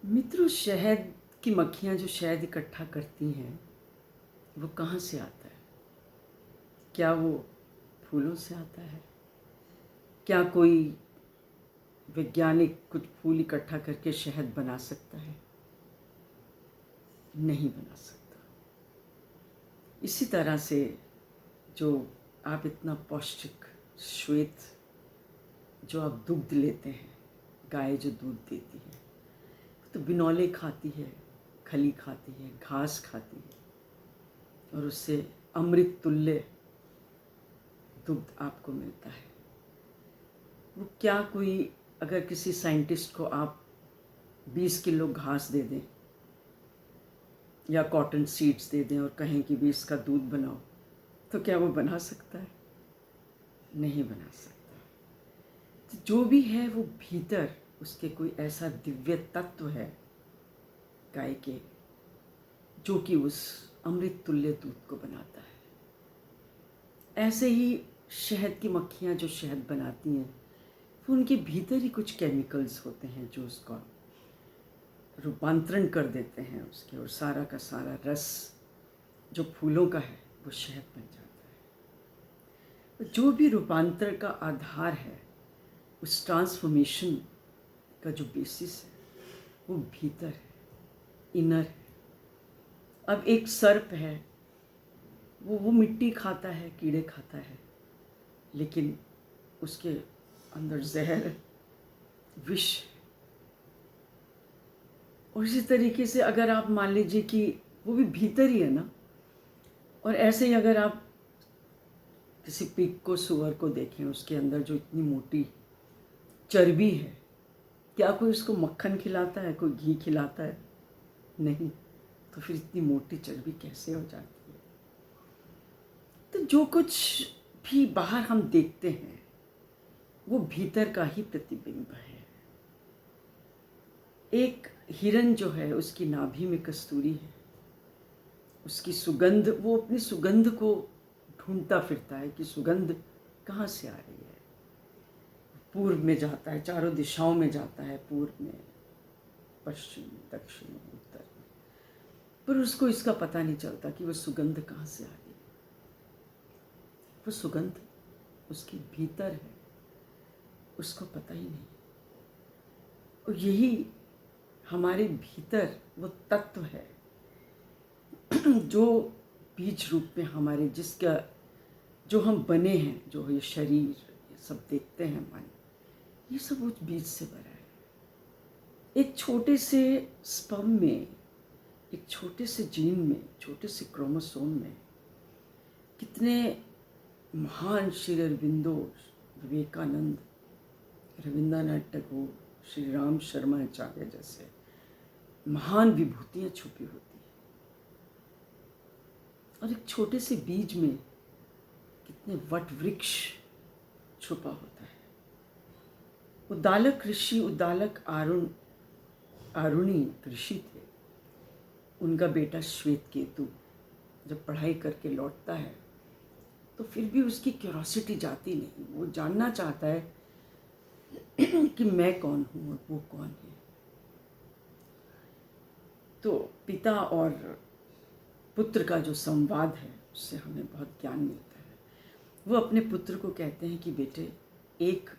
मित्रों, शहद की मक्खियाँ जो शहद इकट्ठा करती हैं वो कहाँ से आता है? क्या वो फूलों से आता है? क्या कोई वैज्ञानिक कुछ फूल इकट्ठा करके शहद बना सकता है? नहीं बना सकता। इसी तरह से जो आप इतना पौष्टिक श्वेत जो आप दुग्ध लेते हैं, गाय जो दूध देती है तो बिनौले खाती है, खली खाती है, घास खाती है और उससे अमृत तुल्य दुग्ध आपको मिलता है। वो क्या कोई अगर किसी साइंटिस्ट को आप 20 किलो घास दे दें या कॉटन सीड्स दे दें और कहें कि भी इसका दूध बनाओ, तो क्या वो बना सकता है? नहीं बना सकता। तो जो भी है वो भीतर उसके कोई ऐसा दिव्य तत्व है गाय के, जो कि उस अमृत तुल्य दूध को बनाता है। ऐसे ही शहद की मक्खियाँ जो शहद बनाती हैं वो उनके भीतर ही कुछ केमिकल्स होते हैं जो उसका रूपांतरण कर देते हैं उसके, और सारा का सारा रस जो फूलों का है वो शहद बन जाता है। जो भी रूपांतर का आधार है, उस ट्रांसफॉर्मेशन का जो बेसिस है वो भीतर है, इनर है। अब एक सर्प है, वो मिट्टी खाता है, कीड़े खाता है, लेकिन उसके अंदर जहर, विष है। और इसी तरीके से अगर आप मान लीजिए कि वो भी भीतर ही है ना, और ऐसे ही अगर आप किसी पिग को, सुअर को देखें, उसके अंदर जो इतनी मोटी चर्बी है, क्या कोई उसको मक्खन खिलाता है, कोई घी खिलाता है? नहीं। तो फिर इतनी मोटी चर्बी कैसे हो जाती है? तो जो कुछ भी बाहर हम देखते हैं वो भीतर का ही प्रतिबिंब है। एक हिरन जो है उसकी नाभि में कस्तूरी है, उसकी सुगंध, वो अपनी सुगंध को ढूंढता फिरता है कि सुगंध कहाँ से आ रही है। पूर्व में जाता है, चारों दिशाओं में जाता है, पूर्व में, पश्चिम, दक्षिण, उत्तर में, पर उसको इसका पता नहीं चलता कि वो सुगंध कहाँ से आ रही है। वो सुगंध उसके भीतर है, उसको पता ही नहीं। और यही हमारे भीतर वो तत्व है जो बीज रूप में हमारे, जिसका जो हम बने हैं, जो ये शरीर, ये सब देखते हैं, मन, ये सब उस बीज से बना है। एक छोटे से स्पर्म में, एक छोटे से जीन में, छोटे से क्रोमोसोम में कितने महान श्री अरविंदो, विवेकानंद, रविंद्रनाथ टैगोर, श्री राम शर्मा आचार्य जैसे महान विभूतियाँ छुपी होती हैं। और एक छोटे से बीज में कितने वट वृक्ष छुपा होता है। उद्दालक ऋषि, उद्दालक आरुणी ऋषि थे। उनका बेटा श्वेतकेतु जब पढ़ाई करके लौटता है तो फिर भी उसकी क्यूरोसिटी जाती नहीं। वो जानना चाहता है कि मैं कौन हूँ और वो कौन है। तो पिता और पुत्र का जो संवाद है उससे हमें बहुत ज्ञान मिलता है। वो अपने पुत्र को कहते हैं कि बेटे, एक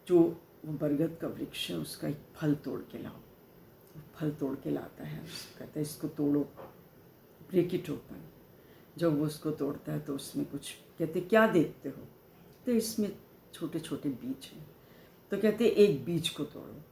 जो वो बरगद का वृक्ष है उसका एक फल तोड़ के लाओ। वो फल तोड़ के लाता है, कहता है इसको तोड़ो, ब्रेक इट ओपन। जब वो उसको तोड़ता है तो उसमें कुछ, कहते क्या देखते हो? तो इसमें छोटे छोटे बीज हैं। तो कहते एक बीज को तोड़ो।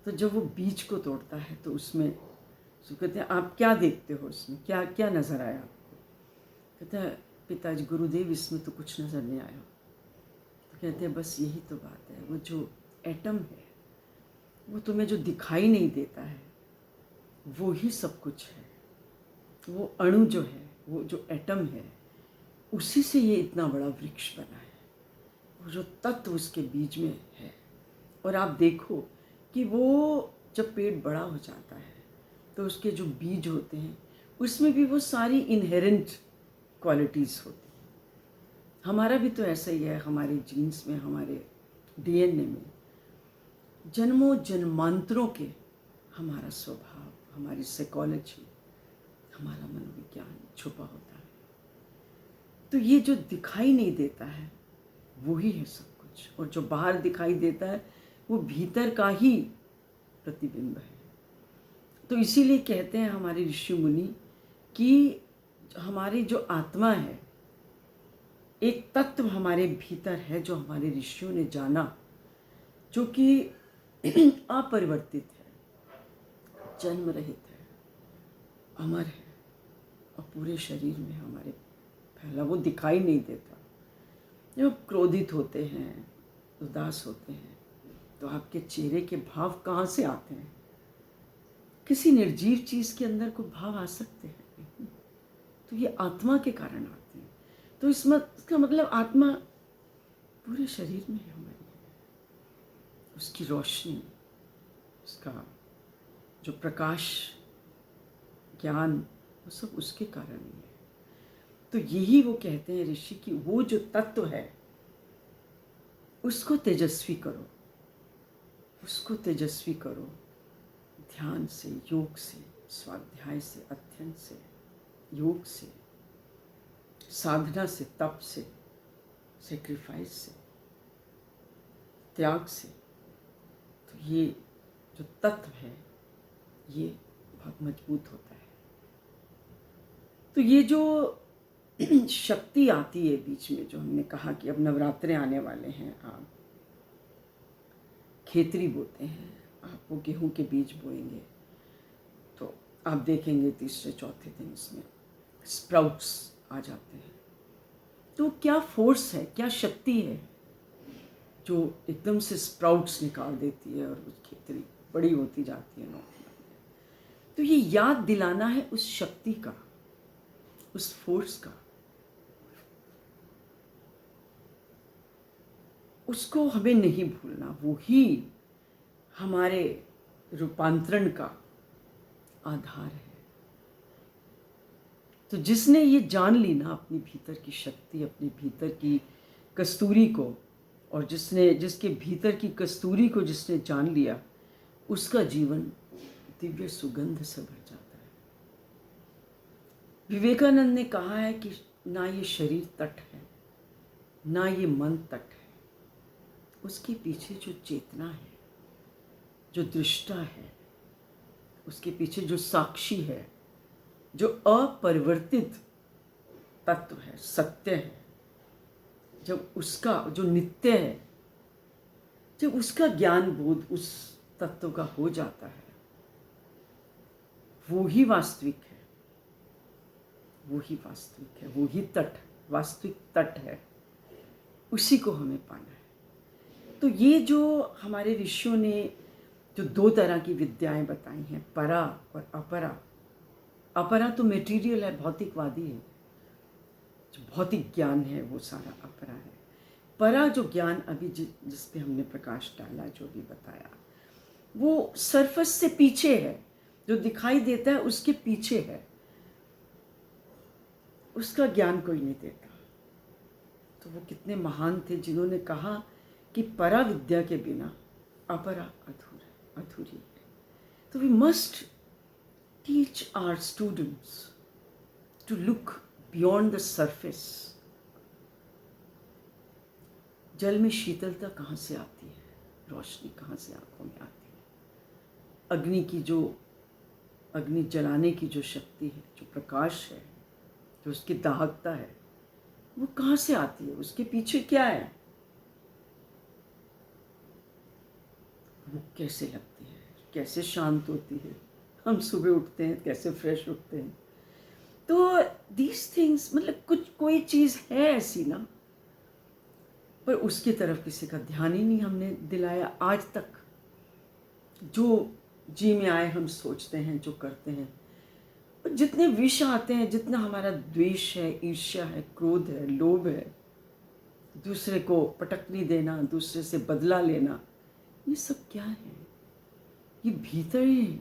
तो जब वो बीज को तोड़ता है तो उसमें, तो कहते हैं आप क्या देखते हो इसमें, क्या क्या नज़र आया आपको? कहते हैं पिताजी, गुरुदेव, इसमें तो कुछ नज़र नहीं आया। तो कहते हैं बस यही तो बात है, वो जो एटम है, वो तुम्हें जो दिखाई नहीं देता है वो ही सब कुछ है। वो अणु जो है, वो जो एटम है, उसी से ये इतना बड़ा वृक्ष बना है। वो जो तत्व उसके बीज में है। और आप देखो कि वो जब पेड़ बड़ा हो जाता है तो उसके जो बीज होते हैं उसमें भी वो सारी इनहेरेंट क्वालिटीज़ होती हैं। हमारा भी तो ऐसा ही है, हमारे जीन्स में, हमारे डीएनए में जन्मों जन्मांतरों के हमारा स्वभाव, हमारी साइकोलॉजी, हमारा मनोविज्ञान छुपा होता है। तो ये जो दिखाई नहीं देता है वो ही है सब कुछ, और जो बाहर दिखाई देता है वो भीतर का ही प्रतिबिंब है। तो इसीलिए कहते हैं हमारे ऋषि मुनि कि हमारी जो आत्मा है, एक तत्व हमारे भीतर है जो हमारे ऋषियों ने जाना, जो कि अपरिवर्तित है, जन्म रहित है, अमर है, और पूरे शरीर में हमारे फैला, वो दिखाई नहीं देता। जब क्रोधित होते हैं, उदास होते हैं, तो आपके चेहरे के भाव कहाँ से आते हैं? किसी निर्जीव चीज़ के अंदर को भाव आ सकते हैं, तो ये आत्मा के कारण आते हैं। तो इसका मतलब आत्मा पूरे शरीर में है हमारी, उसकी रोशनी, उसका जो प्रकाश, ज्ञान, वो सब उसके कारण ही है। तो यही वो कहते हैं ऋषि कि वो जो तत्व है उसको तेजस्वी करो, उसको तेजस्वी करो, ध्यान से, योग से, स्वाध्याय से, अध्ययन से, योग से, साधना से, तप से, सेक्रीफाइस से, त्याग से। तो ये जो तत्व है ये बहुत मजबूत होता है। तो ये जो शक्ति आती है बीच में, जो हमने कहा कि अब नवरात्रे आने वाले हैं, आप खेतरी बोते हैं, आप वो गेहूं के बीज बोएंगे, तो आप देखेंगे तीसरे चौथे दिन इसमें स्प्राउट्स आ जाते हैं। तो क्या फोर्स है, क्या शक्ति है जो एकदम से स्प्राउट्स निकाल देती है और वो खेतरी बड़ी होती जाती है। तो ये याद दिलाना है उस शक्ति का, उस फोर्स का, उसको हमें नहीं भूलना। वो ही हमारे रूपांतरण का आधार है। तो जिसने ये जान ली ना अपनी भीतर की शक्ति, अपने भीतर की कस्तूरी को, और जिसके भीतर की कस्तूरी को जिसने जान लिया, उसका जीवन दिव्य सुगंध से भर जाता है। विवेकानंद ने कहा है कि ना ये शरीर तट है, ना ये मन तट है, उसके पीछे जो चेतना है, जो दृष्टा है, उसके पीछे जो साक्षी है, जो अपरिवर्तित तत्व है, सत्य है, जब उसका जो नित्य है, जब उसका ज्ञान बोध उस तत्व का हो जाता है, वो ही वास्तविक है, वो ही वास्तविक है, वो ही तट, वास्तविक तट है। उसी को हमें पाना है। तो ये जो हमारे ऋषियों ने जो दो तरह की विद्याएं बताई हैं, परा और अपरा। अपरा तो मेटीरियल है, भौतिकवादी है, जो भौतिक ज्ञान है वो सारा अपरा है। परा जो ज्ञान अभी जिस पे हमने प्रकाश डाला, जो भी बताया, वो सरफेस से पीछे है, जो दिखाई देता है उसके पीछे है, उसका ज्ञान कोई नहीं देता। तो वो कितने महान थे जिन्होंने कहा कि परा विद्या के बिना अपरा अधूरी है। तो we must teach our students to look beyond the surface. जल में शीतलता कहाँ से आती है, रोशनी कहाँ से आंखों में आती है? अग्नि जलाने की जो शक्ति है, जो प्रकाश है, जो उसकी दाहकता है, वो कहाँ से आती है? उसके पीछे क्या है? वो कैसे लगती है, कैसे शांत होती है, हम सुबह उठते हैं कैसे फ्रेश उठते हैं। तो दीज थिंग्स, मतलब कोई चीज़ है ऐसी ना, पर उसकी तरफ किसी का ध्यान ही नहीं हमने दिलाया आज तक। जो जी में आए हम सोचते हैं, जो करते हैं, और जितने विष आते हैं, जितना हमारा द्वेष है, ईर्ष्या है, क्रोध है, लोभ है, दूसरे को पटकनी देना, दूसरे से बदला लेना, ये सब क्या है? ये भीतर ही है,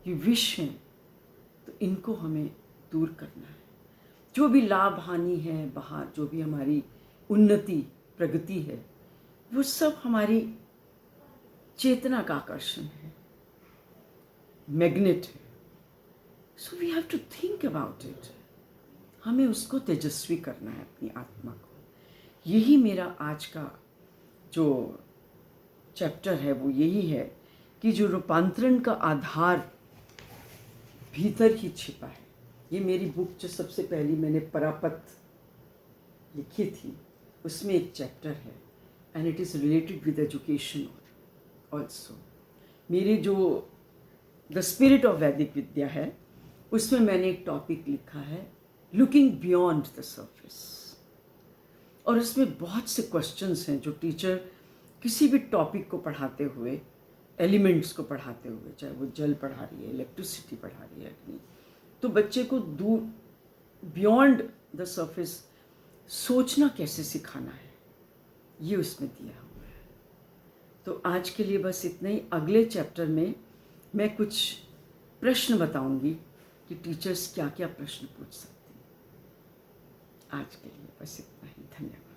ये विष है। तो इनको हमें दूर करना है। जो भी लाभ हानि है बाहर, जो भी हमारी उन्नति प्रगति है, वो सब हमारी चेतना का आकर्षण है। मैग्नेट है. So we have to think about it. हमें उसको तेजस्वी करना है, अपनी आत्मा को. यही मेरा आज का जो चैप्टर है वो यही है कि जो रूपांतरण का आधार भीतर ही छिपा है. ये मेरी बुक जो सबसे पहली मैंने परापत लिखी थी, उसमें एक चैप्टर है, and it is related with education also. मेरे जो द स्पिरिट ऑफ वैदिक विद्या है, उसमें मैंने एक टॉपिक लिखा है, लुकिंग बियॉन्ड द सर्फेस. और इसमें बहुत से क्वेश्चंस हैं जो टीचर किसी भी टॉपिक को पढ़ाते हुए, एलिमेंट्स को पढ़ाते हुए, चाहे वो जल पढ़ा रही है, इलेक्ट्रिसिटी पढ़ा रही है, अग्नि, तो बच्चे को दूर बियॉन्ड द सरफेस सोचना कैसे सिखाना है, ये उसमें दिया हुआ है. तो आज के लिए बस इतना ही. अगले चैप्टर में मैं कुछ प्रश्न बताऊंगी कि टीचर्स क्या क्या प्रश्न पूछ सकते हैं. आज के लिए बस इतना ही. धन्यवाद.